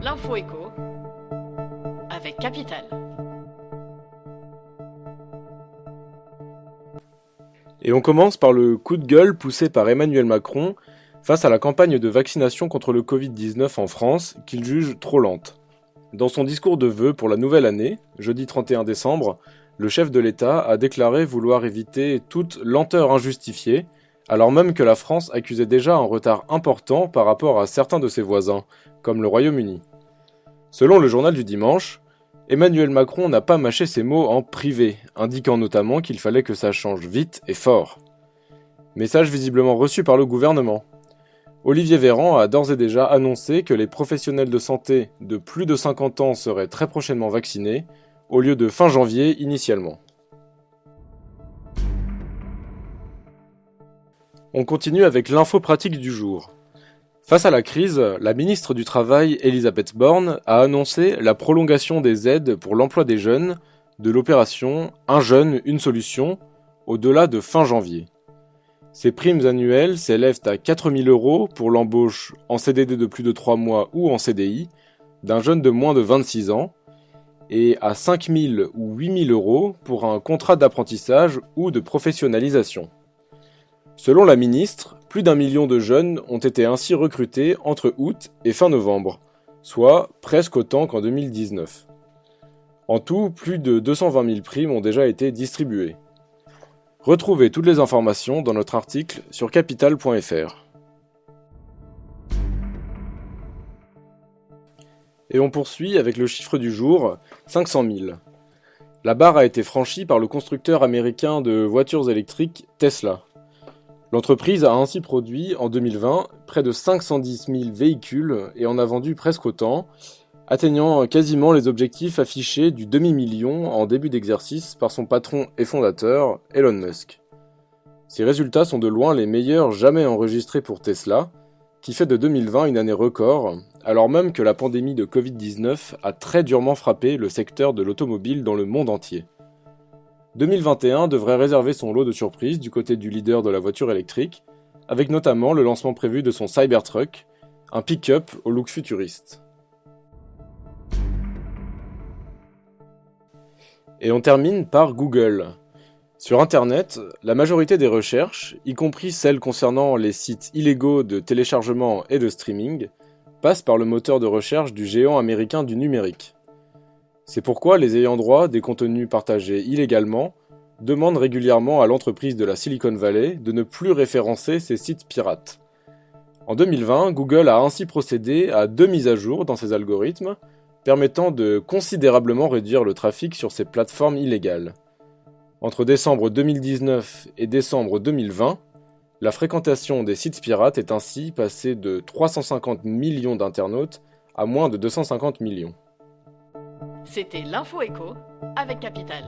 L'info écho avec Capital. Et on commence par le coup de gueule poussé par Emmanuel Macron face à la campagne de vaccination contre le Covid-19 en France, qu'il juge trop lente. Dans son discours de vœux pour la nouvelle année, jeudi 31 décembre, le chef de l'État a déclaré vouloir éviter toute lenteur injustifiée, alors même que la France accusait déjà un retard important par rapport à certains de ses voisins, comme le Royaume-Uni. Selon le journal du dimanche, Emmanuel Macron n'a pas mâché ses mots en privé, indiquant notamment qu'il fallait que ça change vite et fort. Message visiblement reçu par le gouvernement. Olivier Véran a d'ores et déjà annoncé que les professionnels de santé de plus de 50 ans seraient très prochainement vaccinés, au lieu de fin janvier initialement. On continue avec l'info pratique du jour. Face à la crise, la ministre du Travail, Elisabeth Borne, a annoncé la prolongation des aides pour l'emploi des jeunes de l'opération Un jeune, une solution, au-delà de fin janvier. Ces primes annuelles s'élèvent à 4 000 € pour l'embauche en CDD de plus de 3 mois ou en CDI d'un jeune de moins de 26 ans et à 5 000 ou 8 000 € pour un contrat d'apprentissage ou de professionnalisation. Selon la ministre, plus d'1 million de jeunes ont été ainsi recrutés entre août et fin novembre, soit presque autant qu'en 2019. En tout, plus de 220 000 primes ont déjà été distribuées. Retrouvez toutes les informations dans notre article sur capital.fr. Et on poursuit avec le chiffre du jour, 500 000. La barre a été franchie par le constructeur américain de voitures électriques Tesla. L'entreprise a ainsi produit, en 2020, près de 510 000 véhicules et en a vendu presque autant, atteignant quasiment les objectifs affichés du demi-million en début d'exercice par son patron et fondateur, Elon Musk. Ces résultats sont de loin les meilleurs jamais enregistrés pour Tesla, qui fait de 2020 une année record, alors même que la pandémie de Covid-19 a très durement frappé le secteur de l'automobile dans le monde entier. 2021 devrait réserver son lot de surprises du côté du leader de la voiture électrique, avec notamment le lancement prévu de son Cybertruck, un pick-up au look futuriste. Et on termine par Google. Sur Internet, la majorité des recherches, y compris celles concernant les sites illégaux de téléchargement et de streaming, passent par le moteur de recherche du géant américain du numérique. C'est pourquoi les ayants droit des contenus partagés illégalement demandent régulièrement à l'entreprise de la Silicon Valley de ne plus référencer ces sites pirates. En 2020, Google a ainsi procédé à 2 mises à jour dans ses algorithmes, permettant de considérablement réduire le trafic sur ces plateformes illégales. Entre décembre 2019 et décembre 2020, la fréquentation des sites pirates est ainsi passée de 350 millions d'internautes à moins de 250 millions. C'était l'info écho avec Capital.